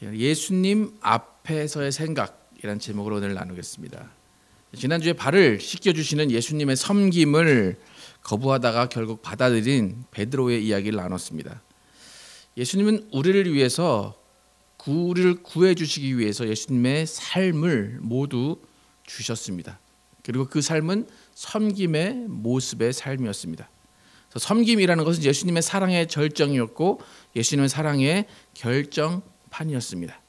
예수님 앞에서의 생각이라는 제목으로 오늘 나누겠습니다. 지난주에 발을 씻겨주시는 예수님의 섬김을 거부하다가 결국 받아들인 베드로의 이야기를 나눴습니다. 예수님은 우리를 위해서 우리를 구해주시기 위해서 예수님의 삶을 모두 주셨습니다. 그리고 그 삶은 섬김의 모습의 삶이었습니다. 섬김이라는 것은 예수님의 사랑의 절정이었고 예수님의 사랑의 결정판이었습니다.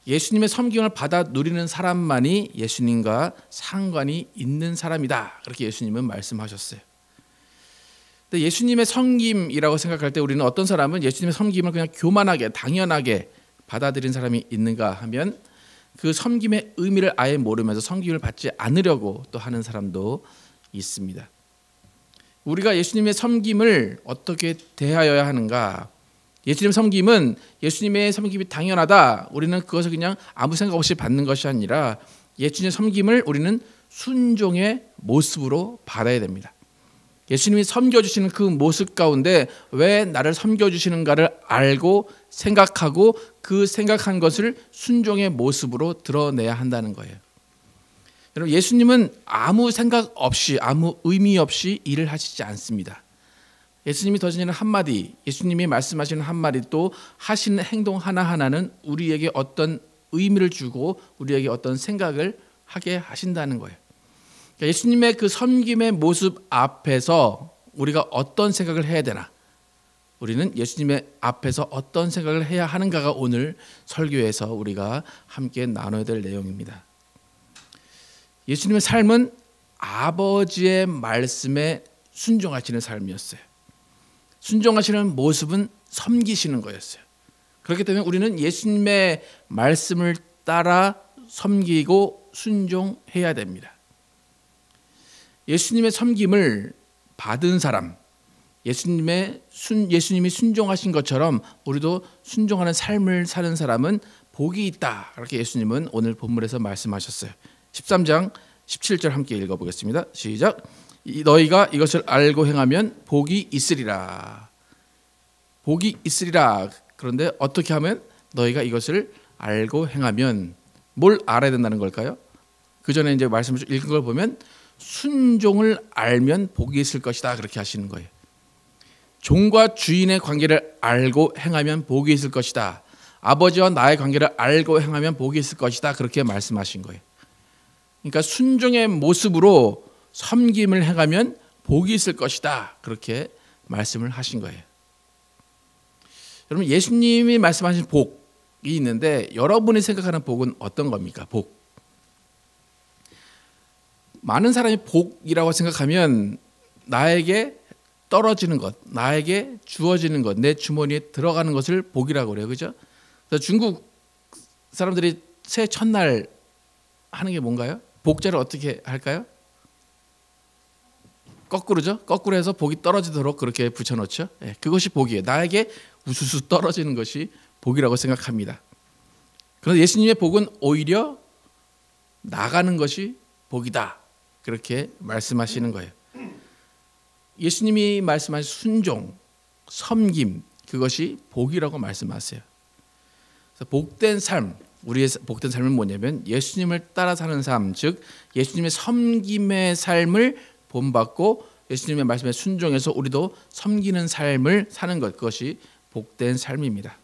예수님의 섬김을 받아 누리는 사람만이 예수님과 상관이 있는 사람이다. 그렇게 예수님은 말씀하셨어요. 근데 예수님의 섬김이라고 생각할 때 우리는 어떤 사람은 예수님의 섬김을 그냥 교만하게 당연하게 받아들인 사람이 있는가 하면 그 섬김의 의미를 아예 모르면서 섬김을 받지 않으려고 또 하는 사람도 있습니다. 우리가 예수님의 섬김을 어떻게 대하여야 하는가? 예수님의 섬김은 예수님의 섬김이 당연하다. 우리는 그것을 그냥 아무 생각 없이 받는 것이 아니라 예수님의 섬김을 우리는 순종의 모습으로 받아야 됩니다. 예수님이 섬겨주시는 그 모습 가운데 왜 나를 섬겨주시는가를 알고 생각하고 그 생각한 것을 순종의 모습으로 드러내야 한다는 거예요. 여러분, 예수님은 아무 생각 없이 아무 의미 없이 일을 하시지 않습니다. 예수님이 던지는 한마디, 예수님이 말씀하시는 한마디 또 하시는 행동 하나하나는 우리에게 어떤 의미를 주고 우리에게 어떤 생각을 하게 하신다는 거예요. 그러니까 예수님의 그 섬김의 모습 앞에서 우리가 어떤 생각을 해야 되나? 우리는 예수님의 앞에서 어떤 생각을 해야 하는가가 오늘 설교에서 우리가 함께 나눠야 될 내용입니다. 예수님의 삶은 아버지의 말씀에 순종하시는 삶이었어요. 순종하시는 모습은 섬기시는 거였어요. 그렇기 때문에 우리는 예수님의 말씀을 따라 섬기고 순종해야 됩니다. 예수님의 섬김을 받은 사람, 예수님이 순종하신 것처럼 우리도 순종하는 삶을 사는 사람은 복이 있다. 그렇게 예수님은 오늘 본문에서 말씀하셨어요. 13장 17절 함께 읽어보겠습니다. 시작. 너희가 이것을 알고 행하면 복이 있으리라. 복이 있으리라. 그런데 어떻게 하면 너희가 이것을 알고 행하면 뭘 알아야 된다는 걸까요? 그 전에 이제 말씀을 읽은 걸 보면 순종을 알면 복이 있을 것이다. 그렇게 하시는 거예요. 종과 주인의 관계를 알고 행하면 복이 있을 것이다. 아버지와 나의 관계를 알고 행하면 복이 있을 것이다. 그렇게 말씀하신 거예요. 그러니까 순종의 모습으로 섬김을 행하면 복이 있을 것이다. 그렇게 말씀을 하신 거예요. 여러분, 예수님이 말씀하신 복이 있는데 여러분이 생각하는 복은 어떤 겁니까? 복. 많은 사람이 복이라고 생각하면 나에게 떨어지는 것, 나에게 주어지는 것, 내 주머니에 들어가는 것을 복이라고 그래요. 그죠? 그래서 중국 사람들이 새해 첫날 하는 게 뭔가요? 복자를 어떻게 할까요? 거꾸로죠. 거꾸로 해서 복이 떨어지도록 그렇게 붙여놓죠. 네, 그것이 복이에요. 나에게 우수수 떨어지는 것이 복이라고 생각합니다. 그런데 예수님의 복은 오히려 나가는 것이 복이다. 그렇게 말씀하시는 거예요. 예수님이 말씀하신 순종, 섬김, 그것이 복이라고 말씀하세요. 그래서 복된 삶, 우리의 복된 삶은 뭐냐면 예수님을 따라 사는 삶, 즉 예수님의 섬김의 삶을 본받고 예수님의 말씀에 순종해서 우리도 섬기는 삶을 사는 것, 그것이 복된 삶입니다.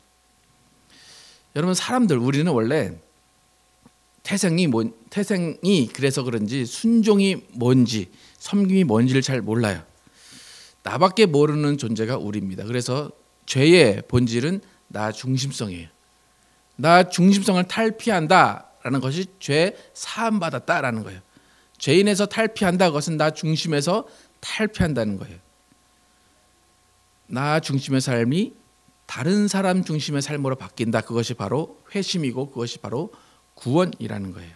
여러분, 사람들, 우리는 원래 태생이 그래서 그런지 순종이 뭔지 섬김이 뭔지를 잘 몰라요. 나밖에 모르는 존재가 우리입니다. 그래서 죄의 본질은 나 중심성이에요. 나 중심성을 탈피한다라는 것이 죄 사함 받았다라는 거예요. 죄인에서 탈피한다, 그것은 나 중심에서 탈피한다는 거예요. 나 중심의 삶이 다른 사람 중심의 삶으로 바뀐다. 그것이 바로 회심이고 그것이 바로 구원이라는 거예요.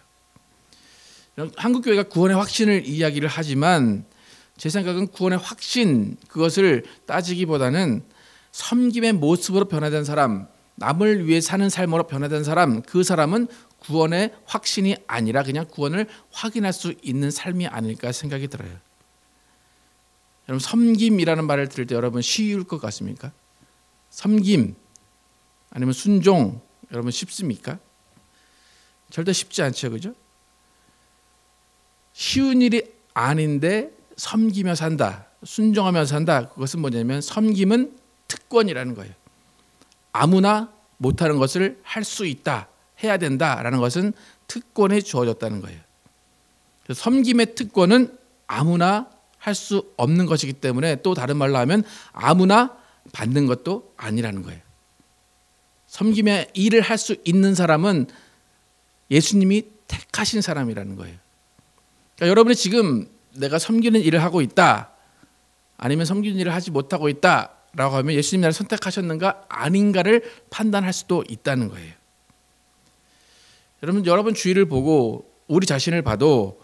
한국 교회가 구원의 확신을 이야기를 하지만 제 생각은 구원의 확신, 그것을 따지기보다는 섬김의 모습으로 변화된 사람, 남을 위해 사는 삶으로 변화된 사람, 그 사람은 구원의 확신이 아니라 그냥 구원을 확인할 수 있는 삶이 아닐까 생각이 들어요. 여러분, 섬김이라는 말을 들을 때 여러분 쉬울 것 같습니까? 섬김, 아니면 순종, 여러분 쉽습니까? 절대 쉽지 않죠, 그죠? 쉬운 일이 아닌데 섬기며 산다, 순종하며 산다. 그것은 뭐냐면 섬김은 특권이라는 거예요. 아무나 못하는 것을 할 수 있다, 해야 된다라는 것은 특권이 주어졌다는 거예요. 그래서 섬김의 특권은 아무나 할 수 없는 것이기 때문에, 또 다른 말로 하면 아무나 받는 것도 아니라는 거예요. 섬김의 일을 할 수 있는 사람은 예수님이 택하신 사람이라는 거예요. 그러니까 여러분이 지금 내가 섬기는 일을 하고 있다, 아니면 섬기는 일을 하지 못하고 있다라고 하면 예수님이 나를 선택하셨는가 아닌가를 판단할 수도 있다는 거예요. 여러분 주위를 보고 우리 자신을 봐도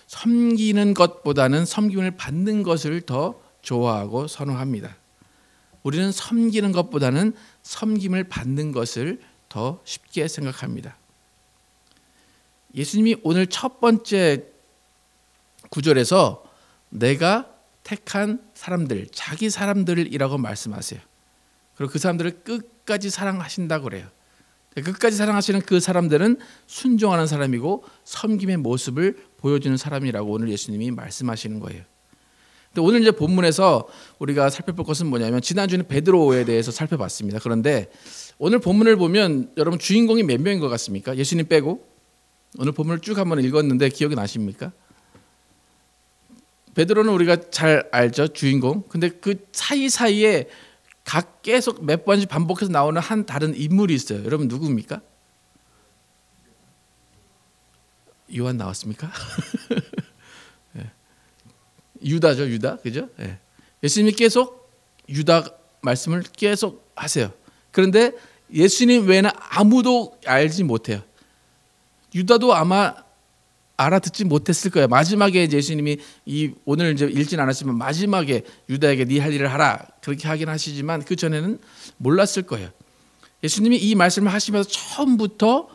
섬기는 것보다는 섬김을 받는 것을 더 좋아하고 선호합니다. 우리는 섬기는 것보다는 섬김을 받는 것을 더 쉽게 생각합니다. 예수님이 오늘 첫 번째 구절에서 내가 택한 사람들, 자기 사람들이라고 말씀하세요. 그리고 그 사람들을 끝까지 사랑하신다고 그래요. 끝까지 사랑하시는 그 사람들은 순종하는 사람이고 섬김의 모습을 보여주는 사람이라고 오늘 예수님이 말씀하시는 거예요. 근데 오늘 이제 본문에서 우리가 살펴볼 것은 뭐냐면, 지난주는 베드로에 대해서 살펴봤습니다. 그런데 오늘 본문을 보면 여러분 주인공이 몇 명인 것 같습니까? 예수님 빼고. 오늘 본문을 쭉 한번 읽었는데 기억이 나십니까? 베드로는 우리가 잘 알죠, 주인공. 근데 그 사이사이에 각 계속 몇 번씩 반복해서 나오는 한 다른 인물이 있어요. 여러분 누구입니까? 요한 나왔습니까? 네. 유다죠, 유다, 그죠? 네. 예수님이 계속 유다 말씀을 계속 하세요. 그런데 예수님 외에는 아무도 알지 못해요. 유다도 아마 알아듣지 못했을 거예요. 마지막에 이제 예수님이 오늘 이제 읽진 않았지만 마지막에 유다에게 네 할 일을 하라 그렇게 하긴 하시지만 그 전에는 몰랐을 거예요. 예수님이 이 말씀을 하시면서 처음부터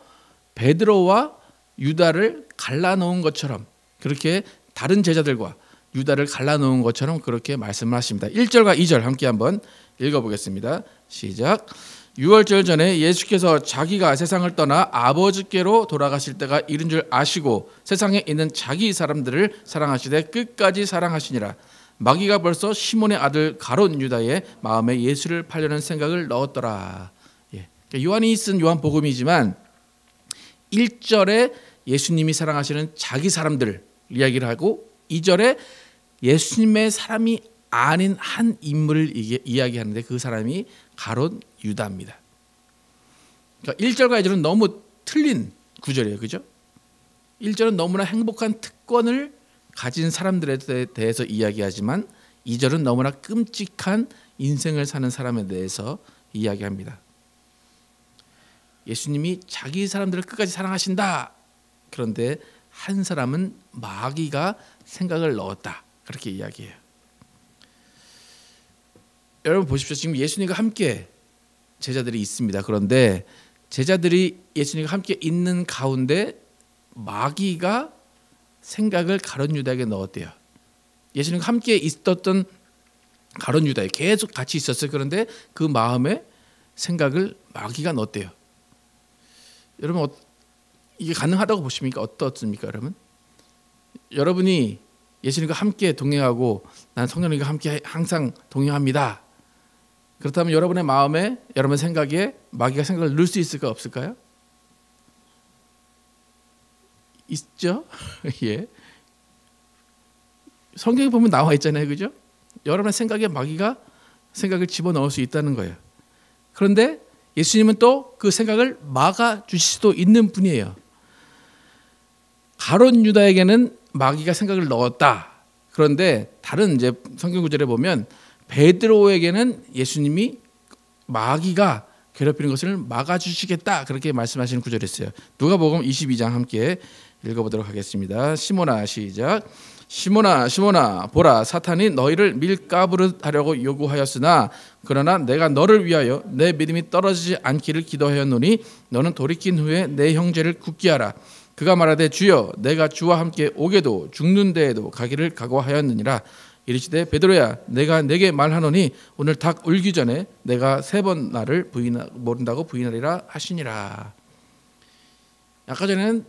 베드로와 유다를 갈라놓은 것처럼, 그렇게 다른 제자들과 유다를 갈라놓은 것처럼 그렇게 말씀을 하십니다. 1절과 2절 함께 한번 읽어보겠습니다. 시작. 유월절 전에 예수께서 자기가 세상을 떠나 아버지께로 돌아가실 때가 이른 줄 아시고 세상에 있는 자기 사람들을 사랑하시되 끝까지 사랑하시니라. 마귀가 벌써 시몬의 아들 가롯 유다의 마음에 예수를 팔려는 생각을 넣었더라. 예. 그러니까 요한이 쓴 요한복음이지만 1절에 예수님이 사랑하시는 자기 사람들 이야기를 하고 2절에 예수님의 사람이 아닌 한 인물을 이야기하는데 그 사람이 가롯 유다입니다. 그러니까 1절과 2절은 너무 틀린 구절이에요. 그죠? 1절은 너무나 행복한 특권을 가진 사람들에 대해서 이야기하지만 2절은 너무나 끔찍한 인생을 사는 사람에 대해서 이야기합니다. 예수님이 자기 사람들을 끝까지 사랑하신다. 그런데 한 사람은 마귀가 생각을 넣었다. 그렇게 이야기해요. 여러분 보십시오. 지금 예수님과 함께 제자들이 있습니다. 그런데 제자들이 예수님과 함께 있는 가운데 마귀가 생각을 가롯 유다에게 넣었대요. 예수님과 함께 있었던 가롯 유다에 계속 같이 있었어요. 그런데 그 마음에 생각을 마귀가 넣었대요. 여러분 이게 가능하다고 보십니까? 어떻습니까, 여러분? 여러분이 예수님과 함께 동행하고 난 성령님과 함께 항상 동행합니다. 그렇다면 여러분의 마음에, 여러분의 생각에 마귀가 생각을 넣을 수 있을까 없을까요? 있죠? 예. 성경에 보면 나와 있잖아요, 그죠? 여러분의 생각에 마귀가 생각을 집어넣을 수 있다는 거예요. 그런데 예수님은 또 그 생각을 막아 주실 수도 있는 분이에요. 가롯 유다에게는 마귀가 생각을 넣었다. 그런데 다른 이제 성경 구절에 보면 베드로에게는 예수님이 마귀가 괴롭히는 것을 막아주시겠다 그렇게 말씀하시는 구절이 있어요. 누가복음 22장 함께 읽어보도록 하겠습니다. 시몬아 시작. 시몬아 시몬아 보라 사탄이 너희를 밀가부르 하려고 요구하였으나 그러나 내가 너를 위하여 내 믿음이 떨어지지 않기를 기도하였노니 너는 돌이킨 후에 내 형제를 굳게 하라. 그가 말하되 주여 내가 주와 함께 오게도 죽는 데에도 가기를 각오하였느니라. 이르시되 베드로야 내가 내게 말하노니 오늘 닭 울기 전에 내가 3번 나를 모른다고 부인하리라 하시니라. 아까 전에는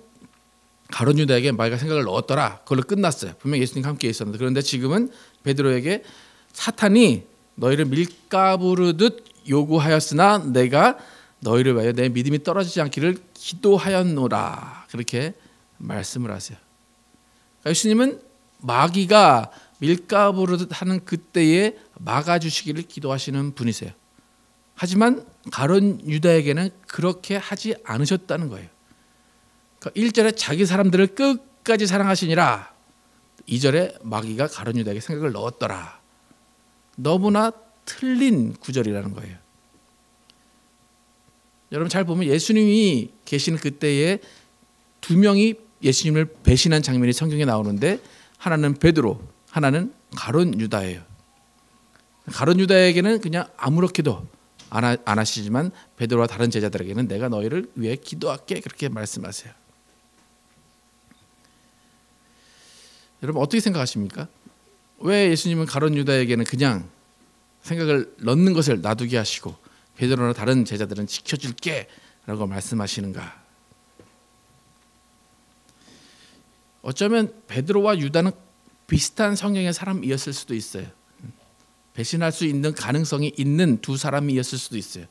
가룟 유다에게 마귀가 생각을 넣었더라. 그걸로 끝났어요. 분명히 예수님과 함께 있었는데, 그런데 지금은 베드로에게 사탄이 너희를 밀가부르듯 요구하였으나 내가 너희를 위하여 내 믿음이 떨어지지 않기를 기도하였노라. 그렇게 말씀을 하세요. 그러니까 예수님은 마귀가 밀가부르듯 하는 그때에 막아주시기를 기도하시는 분이세요. 하지만 가룟 유다에게는 그렇게 하지 않으셨다는 거예요. 그러니까 1절에 자기 사람들을 끝까지 사랑하시니라, 2절에 마귀가 가룟 유다에게 생각을 넣었더라. 너무나 틀린 구절이라는 거예요. 여러분 잘 보면 예수님이 계시는 그때에 2명이 예수님을 배신한 장면이 성경에 나오는데, 하나는 베드로, 하나는 가룟 유다예요. 가룟 유다에게는 그냥 아무렇게도 안 하시지만 베드로와 다른 제자들에게는 내가 너희를 위해 기도할게, 그렇게 말씀하세요. 여러분 어떻게 생각하십니까? 왜 예수님은 가룟 유다에게는 그냥 생각을 넣는 것을 놔두게 하시고 베드로나 다른 제자들은 지켜줄게 라고 말씀하시는가? 어쩌면 베드로와 유다는 비슷한 성향의 사람이었을 수도 있어요. 배신할 수 있는 가능성이 있는 2사람이었을 수도 있어요.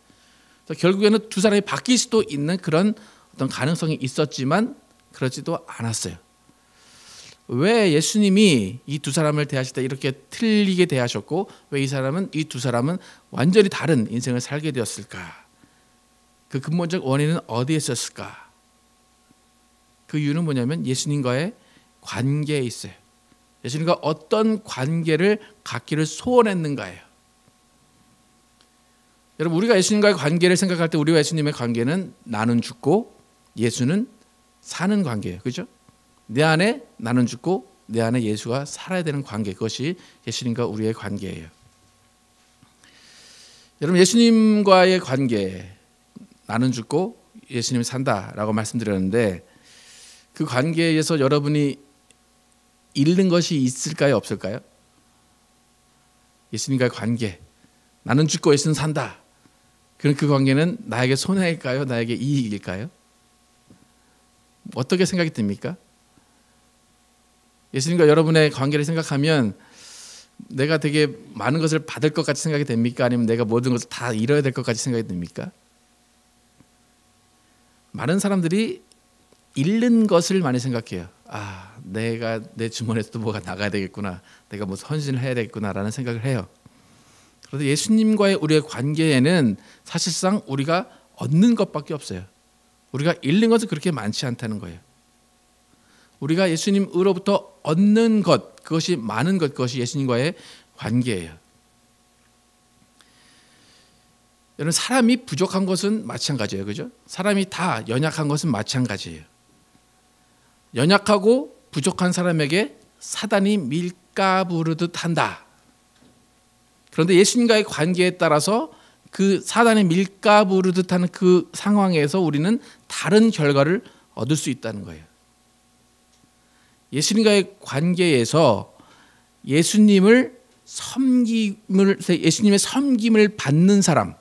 그래서 결국에는 2사람이 바뀔 수도 있는 그런 어떤 가능성이 있었지만 그러지도 않았어요. 왜 예수님이 이 2사람을 대하실 때 이렇게 틀리게 대하셨고 왜 이 2사람은 완전히 다른 인생을 살게 되었을까? 그 근본적 원인은 어디에 있었을까? 그 이유는 뭐냐면 예수님과의 관계에 있어요. 예수님과 어떤 관계를 갖기를 소원했는가예요. 여러분 우리가 예수님과의 관계를 생각할 때 우리와 예수님의 관계는 나는 죽고 예수는 사는 관계예요. 그렇죠? 내 안에 나는 죽고 내 안에 예수가 살아야 되는 관계, 그것이 예수님과 우리의 관계예요. 여러분 예수님과의 관계, 나는 죽고 예수님이 산다라고 말씀드렸는데 그 관계에서 여러분이 잃는 것이 있을까요, 없을까요? 예수님과의 관계, 나는 죽고 예수는 산다. 그럼 그 관계는 나에게 손해일까요, 나에게 이익일까요? 어떻게 생각이 듭니까? 예수님과 여러분의 관계를 생각하면 내가 되게 많은 것을 받을 것 같이 생각이 됩니까? 아니면 내가 모든 것을 다 잃어야 될 것 같이 생각이 됩니까? 많은 사람들이 잃는 것을 많이 생각해요. 아, 내가 내 주머니에서도 뭐가 나가야 되겠구나, 내가 뭐 헌신을 해야 되겠구나라는 생각을 해요. 그런데 예수님과의 우리의 관계에는 사실상 우리가 얻는 것밖에 없어요. 우리가 잃는 것은 그렇게 많지 않다는 거예요. 우리가 예수님으로부터 얻는 것, 그것이 많은 것, 그것이 예수님과의 관계예요. 여러분 사람이 부족한 것은 마찬가지예요. 그죠? 사람이 다 연약한 것은 마찬가지예요. 연약하고 부족한 사람에게 사단이 밀가부르듯 한다. 그런데 예수님과의 관계에 따라서 그 사단이 밀가부르듯 하는 그 상황에서 우리는 다른 결과를 얻을 수 있다는 거예요. 예수님과의 관계에서 예수님의 섬김을 받는 사람,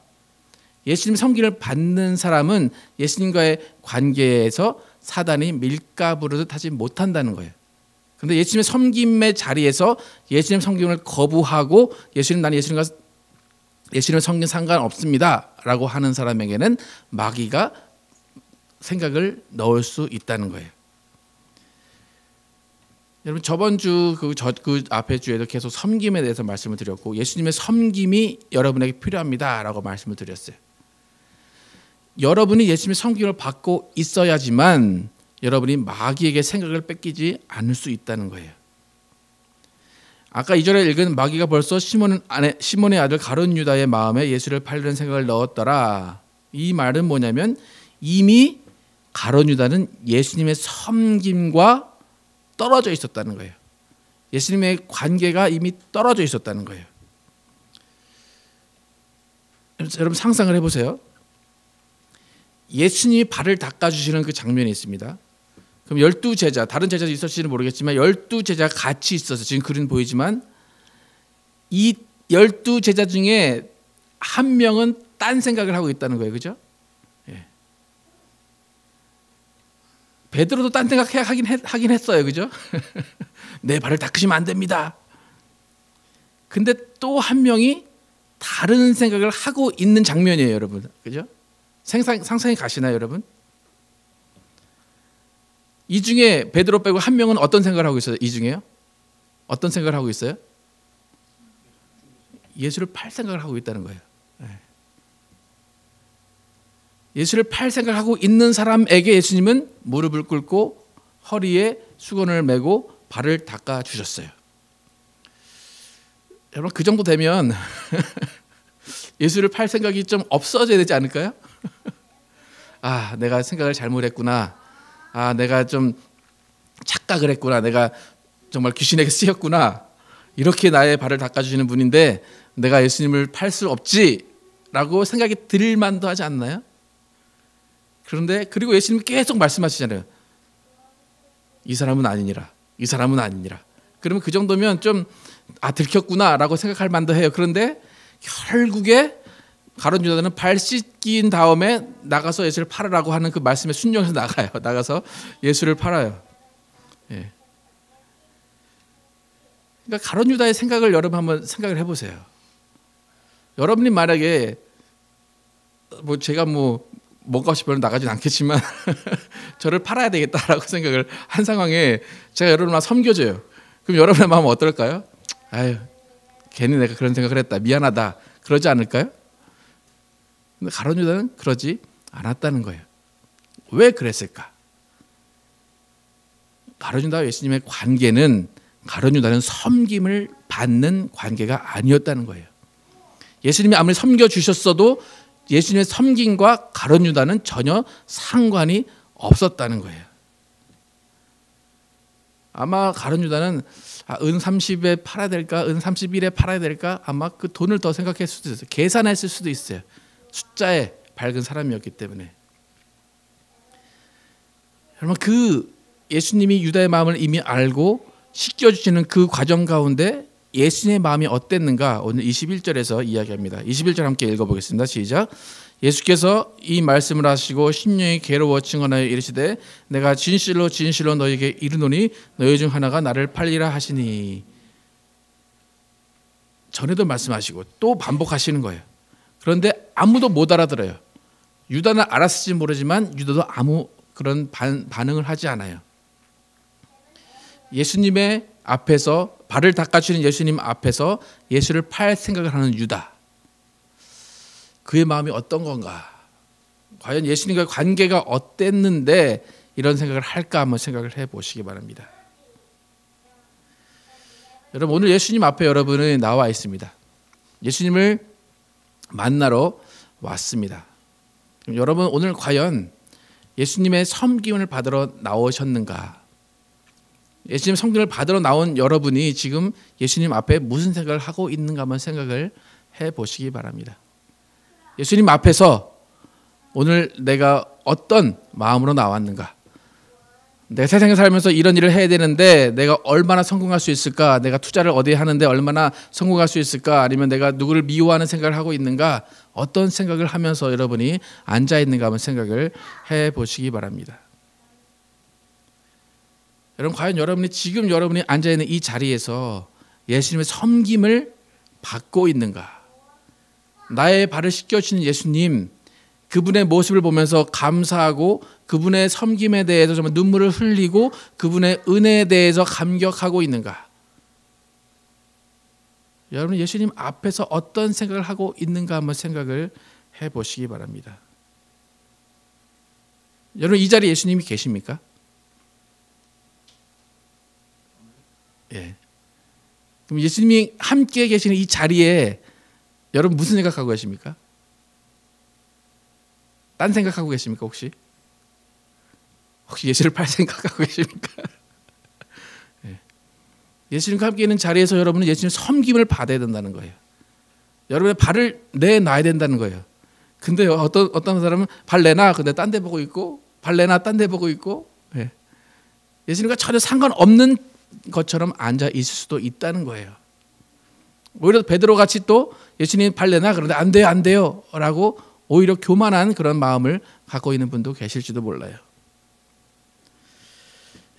예수님의 섬김을 받는 사람은 예수님과의 관계에서 사단이 밀가부르듯 하지 못한다는 거예요. 그런데 예수님의 섬김의 자리에서 예수님의 섬김을 거부하고 나는 예수님의 섬김 상관없습니다 라고 하는 사람에게는 마귀가 생각을 넣을 수 있다는 거예요. 여러분 저번 주 그 앞에 주에도 계속 섬김에 대해서 말씀을 드렸고 예수님의 섬김이 여러분에게 필요합니다라고 말씀을 드렸어요. 여러분이 예수님의 섬김을 받고 있어야지만 여러분이 마귀에게 생각을 뺏기지 않을 수 있다는 거예요. 아까 2절에 읽은 마귀가 벌써 시몬의 아들 가룟 유다의 마음에 예수를 팔려는 생각을 넣었더라. 이 말은 뭐냐면 이미 가룟 유다는 예수님의 섬김과 떨어져 있었다는 거예요. 예수님의 관계가 이미 떨어져 있었다는 거예요. 여러분 상상을 해보세요. 예수님이 발을 닦아주시는 그 장면이 있습니다. 그럼 12제자, 다른 제자도 있었을지는 모르겠지만 12제자가 같이 있어서 지금 그림 보이지만 이 12제자 중에 한 명은 딴 생각을 하고 있다는 거예요. 그죠? 예. 베드로도 딴 생각 하긴 했어요. 그죠? 내 발을 닦으시면 안 됩니다. 근데 또 한 명이 다른 생각을 하고 있는 장면이에요, 여러분. 그죠? 상상이 가시나요, 여러분? 이 중에 베드로 빼고 한 명은 어떤 생각을 하고 있어요? 이 중에요? 어떤 생각을 하고 있어요? 예수를 팔 생각을 하고 있다는 거예요. 예수를 팔 생각을 하고 있는 사람에게 예수님은 무릎을 꿇고 허리에 수건을 메고 발을 닦아 주셨어요. 여러분, 그 정도 되면 예수를 팔 생각이 좀 없어져야 되지 않을까요? 아, 내가 생각을 잘못했구나. 아, 내가 좀 착각을 했구나. 내가 정말 귀신에게 쓰였구나. 이렇게 나의 발을 닦아주시는 분인데 내가 예수님을 팔 수 없지라고 생각이 들 만도 하지 않나요? 그런데 그리고 예수님이 계속 말씀하시잖아요. 이 사람은 아니니라. 이 사람은 아니니라. 그러면 그 정도면 좀 들켰구나라고 생각할 만도 해요. 그런데 결국에 가룟 유다는 발 씻긴 다음에 나가서 예수를 팔으라고 하는 그 말씀에 순종해서 나가요. 나가서 예수를 팔아요. 예. 그러니까 가룟 유다의 생각을 여러분 한번 생각을 해보세요. 여러분이 만약에 제가 뭔가 싶으면 나가진 않겠지만 저를 팔아야 되겠다라고 생각을 한 상황에 제가 여러분을 섬겨줘요. 그럼 여러분의 마음은 어떨까요? 아유, 괜히 내가 그런 생각을 했다. 미안하다. 그러지 않을까요? 근데 가룟 유다는 그러지 않았다는 거예요. 왜 그랬을까? 가룟 유다와 예수님의 관계는 가룟 유다는 섬김을 받는 관계가 아니었다는 거예요. 예수님이 아무리 섬겨주셨어도 예수님의 섬김과 가룟 유다는 전혀 상관이 없었다는 거예요. 아마 가룟 유다는 은 30에 팔아야 될까? 은 31에 팔아야 될까? 아마 그 돈을 더 생각했을 수도 있어요. 계산했을 수도 있어요. 숫자에 밝은 사람이었기 때문에. 여러분, 그 예수님이 유다의 마음을 이미 알고 씻겨주시는 그 과정 가운데 예수님의 마음이 어땠는가 오늘 21절에서 이야기합니다. 21절 함께 읽어보겠습니다. 시작. 예수께서 이 말씀을 하시고 심령이 괴로워 증언하여 이르시되 내가 진실로 진실로 너희에게 이르노니 너희 중 하나가 나를 팔리라 하시니. 전에도 말씀하시고 또 반복하시는 거예요. 그런데 아무도 못 알아들어요. 유다는 알았을지 모르지만 유다도 아무 그런 반응을 하지 않아요. 예수님의 앞에서 발을 닦아주는 예수님 앞에서 예수를 팔 생각을 하는 유다. 그의 마음이 어떤 건가? 과연 예수님과의 관계가 어땠는데 이런 생각을 할까 한번 생각을 해보시기 바랍니다. 여러분, 오늘 예수님 앞에 여러분은 나와 있습니다. 예수님을 만나러 왔습니다. 그럼 여러분, 오늘 과연 예수님의 섬김을 받으러 나오셨는가? 예수님 섬김을 받으러 나온 여러분이 지금 예수님 앞에 무슨 생각을 하고 있는가 한번 생각을 해보시기 바랍니다. 예수님 앞에서 오늘 내가 어떤 마음으로 나왔는가? 내 세상에 살면서 이런 일을 해야 되는데 내가 얼마나 성공할 수 있을까? 내가 투자를 어디에 하는데 얼마나 성공할 수 있을까? 아니면 내가 누구를 미워하는 생각을 하고 있는가? 어떤 생각을 하면서 여러분이 앉아있는가 한번 생각을 해보시기 바랍니다. 여러분, 과연 여러분이 지금 여러분이 앉아있는 이 자리에서 예수님의 섬김을 받고 있는가? 나의 발을 씻겨주시는 예수님, 그분의 모습을 보면서 감사하고 그분의 섬김에 대해서 정말 눈물을 흘리고 그분의 은혜에 대해서 감격하고 있는가? 여러분, 예수님 앞에서 어떤 생각을 하고 있는가 한번 생각을 해보시기 바랍니다. 여러분, 이 자리에 예수님이 계십니까? 예. 그럼 예수님이 함께 계시는 이 자리에 여러분 무슨 생각하고 계십니까? 딴 생각하고 계십니까? 혹시 예수를 팔 생각하고 계십니까? 예. 예수님과 함께 있는 자리에서 여러분은 예수님 섬김을 받아야 된다는 거예요. 여러분의 발을 내놔야 된다는 거예요. 근데 어떤 사람은 발 내놔, 근데 딴 데 보고 있고, 발 내놔, 딴 데 보고 있고, 예. 예수님과 전혀 상관없는 것처럼 앉아 있을 수도 있다는 거예요. 오히려 베드로 같이 또 예수님 발 내놔 그런데 안 돼요, 안 돼요 라고 오히려 교만한 그런 마음을 갖고 있는 분도 계실지도 몰라요.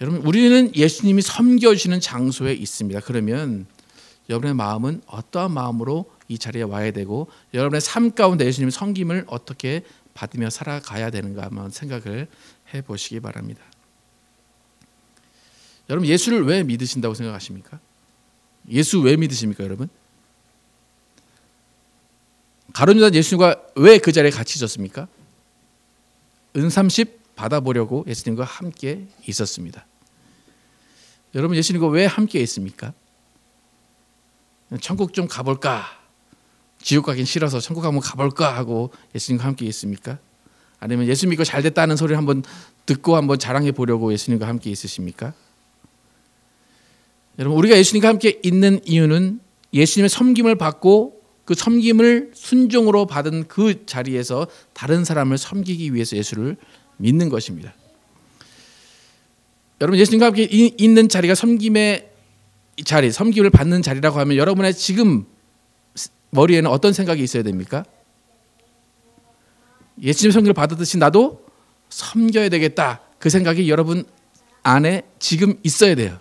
여러분, 우리는 예수님이 섬겨주시는 장소에 있습니다. 그러면 여러분의 마음은 어떠한 마음으로 이 자리에 와야 되고 여러분의 삶 가운데 예수님의 섬김을 어떻게 받으며 살아가야 되는가 한번 생각을 해보시기 바랍니다. 여러분, 예수를 왜 믿으신다고 생각하십니까? 예수 왜 믿으십니까, 여러분? 가룟 유다 예수님과 왜 그 자리에 같이 있었습니까? 은30 받아보려고 예수님과 함께 있었습니다. 여러분, 예수님과 왜 함께 있습니까? 천국 좀 가볼까? 지옥 가긴 싫어서 천국 한번 가볼까 하고 예수님과 함께 있습니까? 아니면 예수 믿고 잘 됐다는 소리를 한번 듣고 한번 자랑해 보려고 예수님과 함께 있으십니까? 여러분, 우리가 예수님과 함께 있는 이유는 예수님의 섬김을 받고 그 섬김을 순종으로 받은 그 자리에서 다른 사람을 섬기기 위해서 예수를 믿는 것입니다. 여러분, 예수님과 함께 있는 자리가 섬김의 자리, 섬김을 받는 자리라고 하면 여러분의 지금 머리에는 어떤 생각이 있어야 됩니까? 예수님의 섬김을 받았듯이 나도 섬겨야 되겠다. 그 생각이 여러분 안에 지금 있어야 돼요.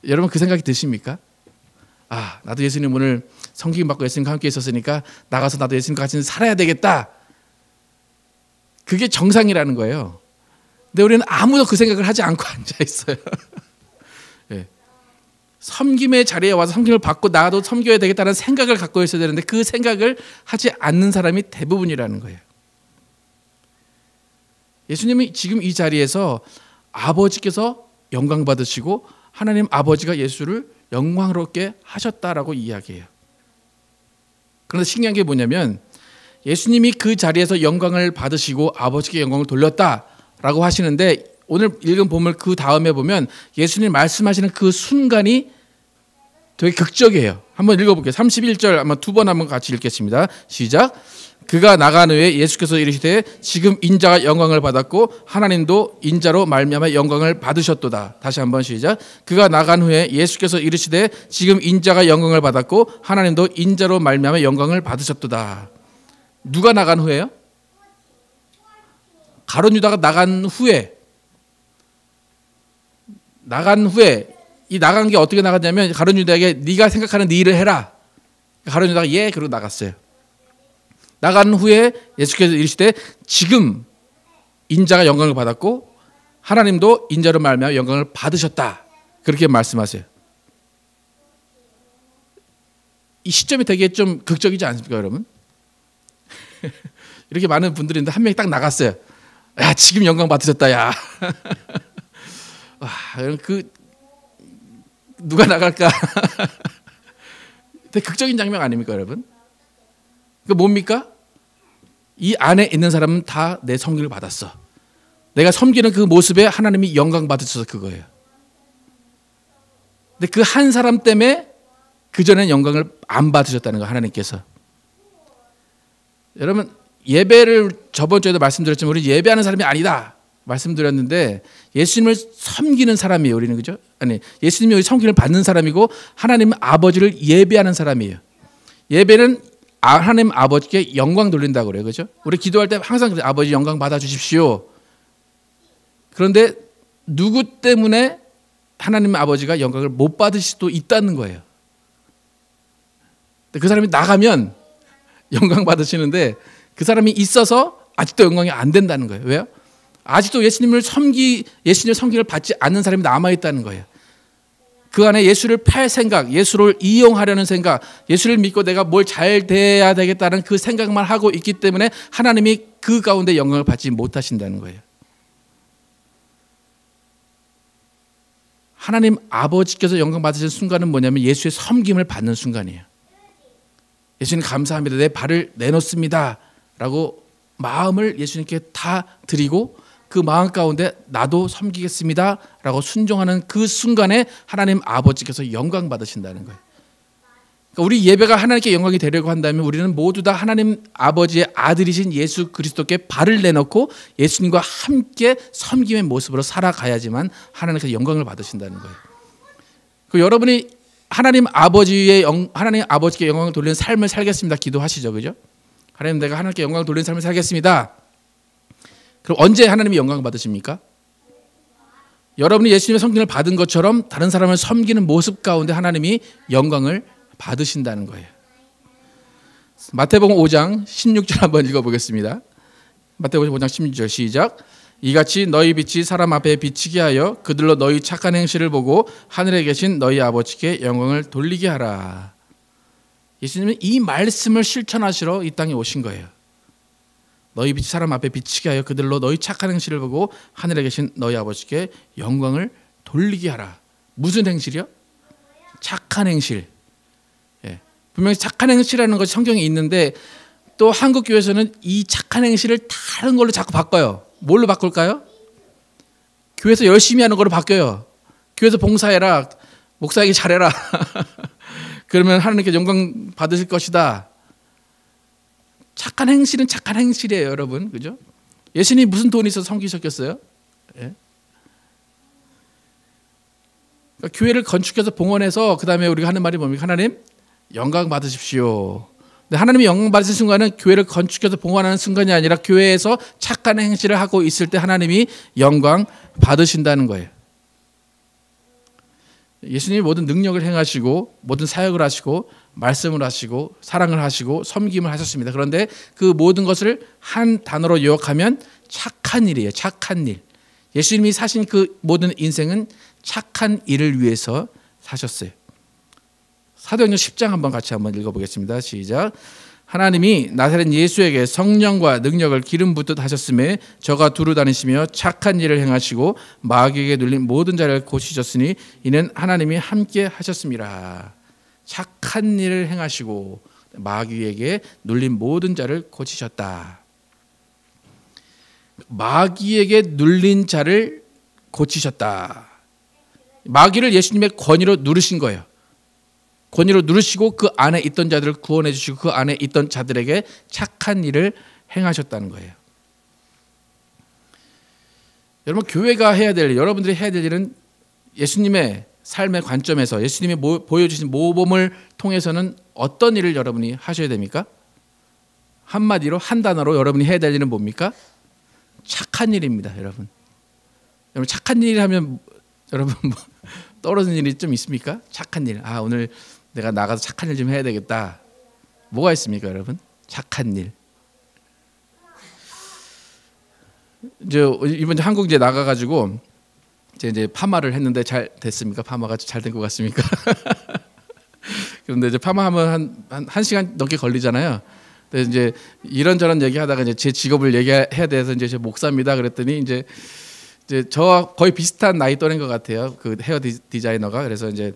여러분, 그 생각이 드십니까? 아, 나도 예수님 오늘 섬김 받고 예수님과 함께 있었으니까 나가서 나도 예수님과 같이 살아야 되겠다. 그게 정상이라는 거예요. 근데 우리는 아무도 그 생각을 하지 않고 앉아 있어요. 네. 섬김의 자리에 와서 섬김을 받고 나도 섬겨야 되겠다는 생각을 갖고 있어야 되는데 그 생각을 하지 않는 사람이 대부분이라는 거예요. 예수님이 지금 이 자리에서 아버지께서 영광 받으시고 하나님 아버지가 예수를 영광스럽게 하셨다라고 이야기해요. 그런데 신기한 게 뭐냐면 예수님이 그 자리에서 영광을 받으시고 아버지께 영광을 돌렸다라고 하시는데 오늘 읽은 본문 그 다음에 보면 예수님 말씀하시는 그 순간이 되게 극적이에요. 한번 읽어볼게요. 31절 아마 두 번 한번 같이 읽겠습니다. 시작. 그가 나간 후에 예수께서 이르시되 지금 인자가 영광을 받았고 하나님도 인자로 말미암아 영광을 받으셨도다. 다시 한번 시작. 그가 나간 후에 예수께서 이르시되 지금 인자가 영광을 받았고 하나님도 인자로 말미암아 영광을 받으셨도다. 누가 나간 후에요? 가룟 유다가 나간 후에 이 나간 게 어떻게 나갔냐면 가룟 유다에게 네가 생각하는 네 일을 해라. 가룟 유다가 예 그러고 나갔어요. 나간 후에 예수께서 이르시되 지금 인자가 영광을 받았고 하나님도 인자로 말미암아 영광을 받으셨다. 그렇게 말씀하세요. 이 시점이 되게 좀 극적이지 않습니까, 여러분? 이렇게 많은 분들이 있는데 한 명이 딱 나갔어요. 야, 지금 영광 받으셨다, 야. 와, 그 누가 나갈까? 되게 극적인 장면 아닙니까, 여러분? 그 뭡니까? 이 안에 있는 사람은 다 내 섬김을 받았어. 내가 섬기는 그 모습에 하나님이 영광 받으셔서 그거예요. 근데 그 한 사람 때문에 그전엔 영광을 안 받으셨다는 거 하나님께서. 여러분, 예배를 저번 주에도 말씀드렸지만 우리 예배하는 사람이 아니다 말씀드렸는데 예수님을 섬기는 사람이에요, 우리는. 그죠? 아니, 예수님이 우리 섬김을 받는 사람이고 하나님 아버지를 예배하는 사람이에요. 예배는 하나님 아버지께 영광 돌린다고 그래요. 그죠? 우리 기도할 때 항상 그래요. 아버지 영광 받아 주십시오. 그런데 누구 때문에 하나님 아버지가 영광을 못 받으실 수도 있다는 거예요. 그 사람이 나가면 영광 받으시는데 그 사람이 있어서 아직도 영광이 안 된다는 거예요. 왜요? 아직도 예수님을 섬김을 받지 않는 사람이 남아있다는 거예요. 그 안에 예수를 팔 생각, 예수를 이용하려는 생각, 예수를 믿고 내가 뭘 잘 돼야 되겠다는 그 생각만 하고 있기 때문에 하나님이 그 가운데 영광을 받지 못하신다는 거예요. 하나님 아버지께서 영광 받으신 순간은 뭐냐면 예수의 섬김을 받는 순간이에요. 예수님 감사합니다. 내 발을 내놓습니다. 라고 마음을 예수님께 다 드리고 그 마음 가운데 나도 섬기겠습니다. 라고 순종하는 그 순간에 하나님 아버지께서 영광 받으신다는 거예요. 그러니까 우리 예배가 하나님께 영광이 되려고 한다면 우리는 모두 다 하나님 아버지의 아들이신 예수 그리스도께 발을 내놓고 예수님과 함께 섬김의 모습으로 살아가야지만 하나님께서 영광을 받으신다는 거예요. 그 여러분이 하나님 아버지께 영광을 돌리는 삶을 살겠습니다. 기도하시죠, 그죠? 하나님, 내가 하나님께 영광을 돌리는 삶을 살겠습니다. 그럼 언제 하나님이 영광을 받으십니까? 여러분이 예수님의 성경을 받은 것처럼 다른 사람을 섬기는 모습 가운데 하나님이 영광을 받으신다는 거예요. 마태복음 5장 16절 한번 읽어보겠습니다. 마태복음 5장 16절 시작. 이같이 너희 빛이 사람 앞에 비치게 하여 그들로 너희 착한 행실을 보고 하늘에 계신 너희 아버지께 영광을 돌리게 하라. 예수님은 이 말씀을 실천하시러 이 땅에 오신 거예요. 너희 빛이 사람 앞에 비치게 하여 그들로 너희 착한 행실을 보고 하늘에 계신 너희 아버지께 영광을 돌리게 하라. 무슨 행실이요? 착한 행실. 예. 분명히 착한 행실이라는 것이 성경에 있는데 또 한국 교회에서는 이 착한 행실을 다른 걸로 자꾸 바꿔요. 뭘로 바꿀까요? 교회에서 열심히 하는 걸로 바뀌어요. 교회에서 봉사해라. 목사에게 잘해라. 그러면 하나님께 영광 받으실 것이다. 착한 행실은 착한 행실이에요, 여러분. 그죠? 예수님이 무슨 돈이 있어서 섬기셨겠어요? 예? 그러니까 교회를 건축해서 봉헌해서 그 다음에 우리가 하는 말이 뭡니까? 하나님 영광 받으십시오. 근데 하나님이 영광 받으신 순간은 교회를 건축해서 봉헌하는 순간이 아니라 교회에서 착한 행실을 하고 있을 때 하나님이 영광 받으신다는 거예요. 예수님이 모든 능력을 행하시고 모든 사역을 하시고 말씀을 하시고 사랑을 하시고 섬김을 하셨습니다. 그런데 그 모든 것을 한 단어로 요약하면 착한 일이에요. 착한 일. 예수님이 사신 그 모든 인생은 착한 일을 위해서 사셨어요. 사도행전 10장 한번 읽어보겠습니다. 시작. 하나님이 나사렛 예수에게 성령과 능력을 기름 붓듯 하셨음에 저가 두루 다니시며 착한 일을 행하시고 마귀에게 눌린 모든 자를 고치셨으니 이는 하나님이 함께 하셨습니다. 착한 일을 행하시고 마귀에게 눌린 모든 자를 고치셨다. 마귀에게 눌린 자를 고치셨다. 마귀를 예수님의 권위로 누르신 거예요. 권위로 누르시고 그 안에 있던 자들을 구원해 주시고 그 안에 있던 자들에게 착한 일을 행하셨다는 거예요. 여러분, 교회가 해야 될 일, 여러분들이 해야 될 일은 예수님의 삶의 관점에서 예수님이 보여주신 모범을 통해서는 어떤 일을 여러분이 하셔야 됩니까? 한마디로 한 단어로 여러분이 해야 될 일은 뭡니까? 착한 일입니다. 여러분 착한 일 하면 여러분 떨어지는 일이 좀 있습니까? 착한 일. 오늘 내가 나가서 착한 일 좀 해야 되겠다. 뭐가 있습니까, 여러분? 착한 일. 이제 이번 한국 이제 나가가지고 이제 파마를 했는데 잘 됐습니까? 파마가 잘 된 것 같습니까? 그런데 이제 파마하면 한 시간 넘게 걸리잖아요. 근데 이제 이런저런 얘기하다가 이제 제 직업을 얘기해야 돼서 이제 제 목사입니다. 그랬더니 이제 저와 거의 비슷한 나이 또래인 것 같아요. 그 헤어 디자이너가. 그래서 이제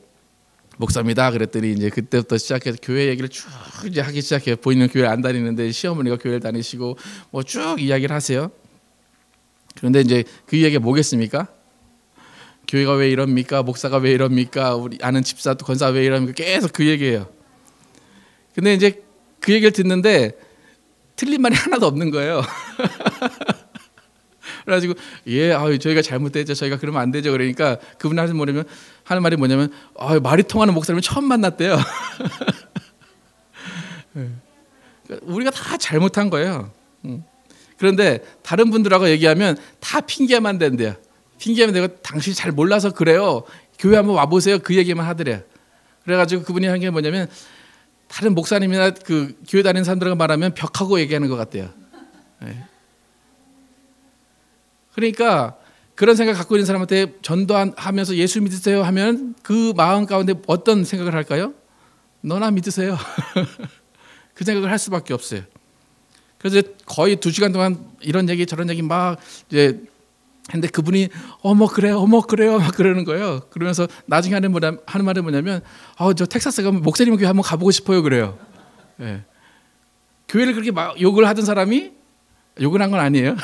목사입니다. 그랬더니 이제 그때부터 시작해서 교회 얘기를 쭉 이제 하기 시작해요. 본인은 교회를 안 다니는데 시어머니가 교회를 다니시고 뭐 쭉 이야기를 하세요. 그런데 이제 그 이야기가 뭐겠습니까? 교회가 왜 이럽니까? 목사가 왜 이럽니까? 우리 아는 집사 권사 왜 이럽니까? 계속 그 얘기예요. 근데 이제 그 얘기를 듣는데 틀린 말이 하나도 없는 거예요. 그래가지고 저희가 잘못됐죠. 저희가 그러면 안 되죠. 그러니까 그분 하는 말이 뭐냐면 말이 통하는 목사님을 처음 만났대요. 우리가 다 잘못한 거예요. 그런데 다른 분들하고 얘기하면 다 핑계만 된대요. 핑계만 되고 당신이 잘 몰라서 그래요. 교회 한번 와보세요. 그 얘기만 하더래요. 그래가지고 그분이 한 게 뭐냐면 다른 목사님이나 그 교회 다니는 사람들과 말하면 벽하고 얘기하는 것 같대요. 그러니까 그런 생각 갖고 있는 사람한테 전도하면서 예수 믿으세요 하면 그 마음 가운데 어떤 생각을 할까요? 너나 믿으세요. 그 생각을 할 수밖에 없어요. 그래서 거의 2시간 동안 이런 얘기 저런 얘기 막 이제 했는데 그분이 어머 그래요 막 그러는 거예요. 그러면서 나중에 하는 말은 뭐냐면 저 텍사스 가면 목사님 교회 한번 가보고 싶어요 그래요. 교회를 그렇게 막 욕을 하던 사람이 욕을 한 건 아니에요.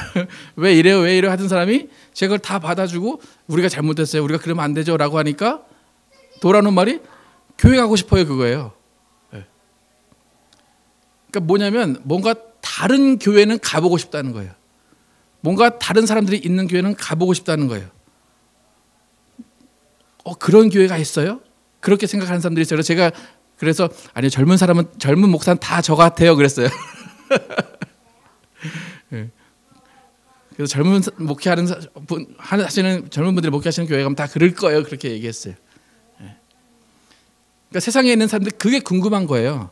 왜 이래요 하던 사람이 제가 그걸 다 받아주고 우리가 잘못했어요. 우리가 그러면 안 되죠 라고 하니까 돌아오는 말이 교회 가고 싶어요 그거예요. 그러니까 뭐냐면 뭔가 다른 교회는 가보고 싶다는 거예요. 뭔가 다른 사람들이 있는 교회는 가보고 싶다는 거예요. 그런 교회가 있어요? 그렇게 생각하는 사람들이 있어요. 제가 그래서 아니요, 젊은 목사는 다 저 같아요 그랬어요. 네. 그래서 젊은 목회하는 하시는 젊은 분들이 목회하시는 교회 가면 다 그럴 거예요. 그렇게 얘기했어요. 네. 그러니까 세상에 있는 사람들 그게 궁금한 거예요.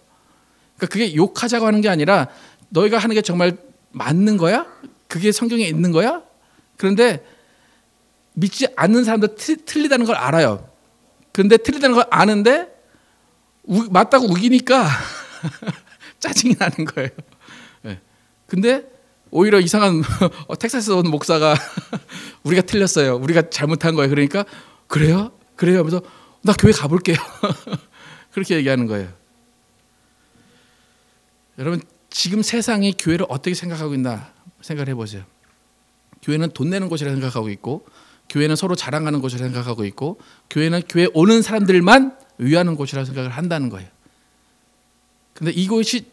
그러니까 그게 욕하자고 하는 게 아니라 너희가 하는 게 정말 맞는 거야? 그게 성경에 있는 거야? 그런데 믿지 않는 사람도 틀리다는 걸 알아요. 그런데 틀리다는 걸 아는데 맞다고 우기니까 짜증이 나는 거예요. 네. 근데 오히려 이상한 텍사스에서 온 목사가 우리가 틀렸어요. 우리가 잘못한 거예요. 그러니까 그래요? 하면서 나 교회 가볼게요. 그렇게 얘기하는 거예요. 여러분 지금 세상이 교회를 어떻게 생각하고 있나 생각을 해보세요. 교회는 돈 내는 곳이라 생각하고 있고, 교회는 서로 자랑하는 곳이라 생각하고 있고, 교회는 교회 오는 사람들만 위하는 곳이라 생각을 한다는 거예요. 근데 이곳이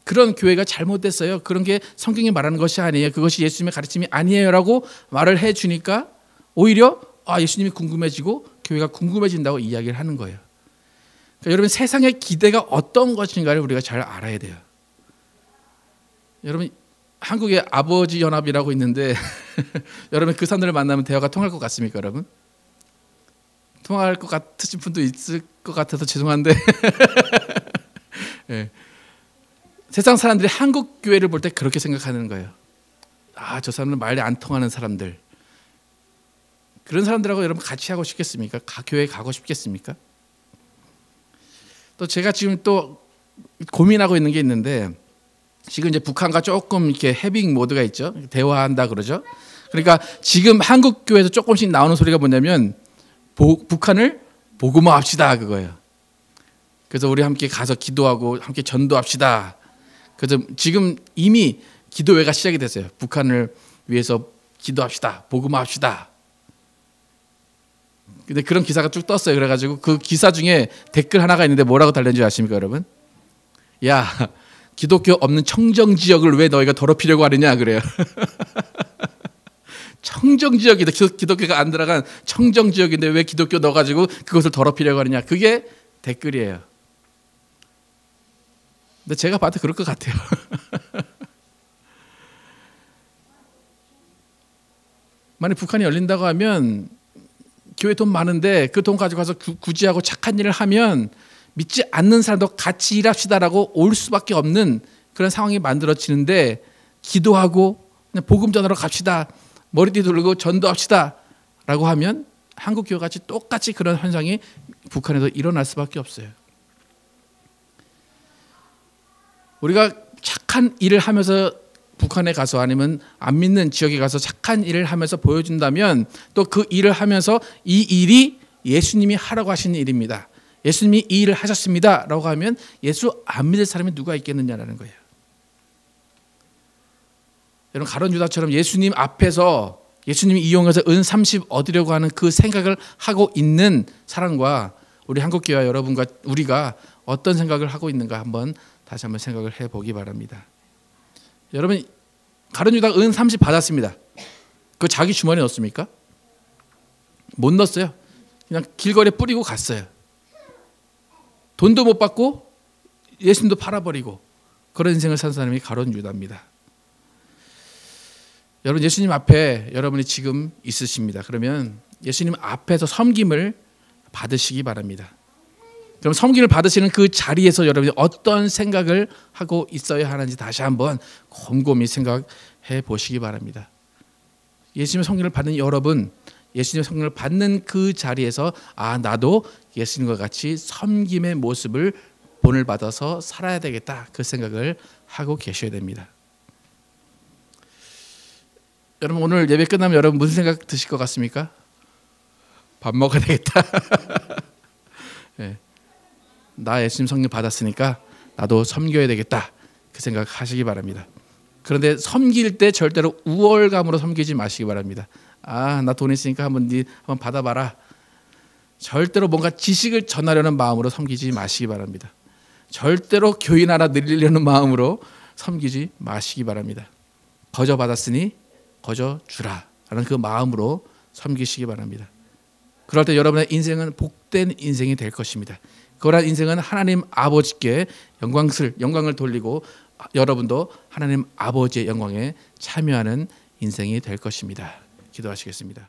그런 교회가 잘못됐어요. 그런 게 성경이 말하는 것이 아니에요. 그것이 예수님의 가르침이 아니에요라고 말을 해주니까 오히려 예수님이 궁금해지고 교회가 궁금해진다고 이야기를 하는 거예요. 그러니까 여러분 세상의 기대가 어떤 것인가를 우리가 잘 알아야 돼요. 여러분 한국에 아버지 연합이라고 있는데 여러분 그 사람들을 만나면 대화가 통할 것 같습니까, 여러분? 통할 것 같으신 분도 있을 것 같아서 죄송한데 네. 세상 사람들이 한국 교회를 볼 때 그렇게 생각하는 거예요. 저 사람은 말이 안 통하는 사람들. 그런 사람들하고 여러분 같이 하고 싶겠습니까? 교회에 가고 싶겠습니까? 또 제가 지금 또 고민하고 있는 게 있는데, 지금 이제 북한과 조금 이렇게 해빙 모드가 있죠. 대화한다 그러죠. 그러니까 지금 한국 교회에서 조금씩 나오는 소리가 뭐냐면 북한을 복음화합시다 그거예요. 그래서 우리 함께 가서 기도하고 함께 전도합시다. 그래서 지금 이미 기도회가 시작이 됐어요. 북한을 위해서 기도합시다. 복음화합시다. 근데 그런 기사가 쭉 떴어요. 그래가지고 그 기사 중에 댓글 하나가 있는데 뭐라고 달렸는지 아십니까, 여러분? 야, 기독교 없는 청정 지역을 왜 너희가 더럽히려고 하느냐 그래요. 청정 지역이다. 기독교가 안 들어간 청정 지역인데 왜 기독교 넣어가지고 그것을 더럽히려고 하느냐. 그게 댓글이에요. 근데 제가 봐도 그럴 것 같아요. 만약 북한이 열린다고 하면 교회 돈 많은데 그 돈 가지고 가서 구제하고 착한 일을 하면 믿지 않는 사람도 같이 일합시다라고 올 수밖에 없는 그런 상황이 만들어지는데, 기도하고 그냥 복음 전하러 갑시다, 머리띠 돌리고 전도합시다 라고 하면 한국 교회 같이 똑같이 그런 현상이 북한에도 일어날 수밖에 없어요. 우리가 착한 일을 하면서 북한에 가서 아니면 안 믿는 지역에 가서 착한 일을 하면서 보여준다면 또 그 일을 하면서 이 일이 예수님이 하라고 하신 일입니다, 예수님이 이 일을 하셨습니다 라고 하면 예수 안 믿을 사람이 누가 있겠느냐라는 거예요. 여러분 가룟 유다처럼 예수님 앞에서 예수님이 이용해서 은 30 얻으려고 하는 그 생각을 하고 있는 사람과 우리 한국교회 여러분과 우리가 어떤 생각을 하고 있는가 다시 한번 생각을 해보기 바랍니다. 여러분 가룟 유다가 은 30 받았습니다. 그거 자기 주머니에 넣었습니까? 못 넣었어요. 그냥 길거리에 뿌리고 갔어요. 돈도 못 받고 예수님도 팔아버리고 그런 인생을 산 사람이 가룟 유다입니다. 여러분 예수님 앞에 여러분이 지금 있으십니다. 그러면 예수님 앞에서 섬김을 받으시기 바랍니다. 그럼 섬김을 받으시는 그 자리에서 여러분이 어떤 생각을 하고 있어야 하는지 다시 한번 곰곰이 생각해 보시기 바랍니다. 예수님의 섬김을 받는 여러분, 예수님의 섬김을 받는 그 자리에서 나도 예수님과 같이 섬김의 모습을 본을 받아서 살아야 되겠다, 그 생각을 하고 계셔야 됩니다. 여러분 오늘 예배 끝나면 여러분 무슨 생각 드실 것 같습니까? 밥 먹어야 되겠다. 네. 나 예수님 섬김 받았으니까 나도 섬겨야 되겠다, 그 생각 하시기 바랍니다. 그런데 섬길 때 절대로 우월감으로 섬기지 마시기 바랍니다. 나 돈 있으니까 한번 받아봐라. 절대로 뭔가 지식을 전하려는 마음으로 섬기지 마시기 바랍니다. 절대로 교인 하나 늘리려는 마음으로 섬기지 마시기 바랍니다. 거저 받았으니 거저 주라 라는 그 마음으로 섬기시기 바랍니다. 그럴 때 여러분의 인생은 복된 인생이 될 것입니다. 그러한 인생은 하나님 아버지께 영광을 돌리고 여러분도 하나님 아버지의 영광에 참여하는 인생이 될 것입니다. 기도하시겠습니다.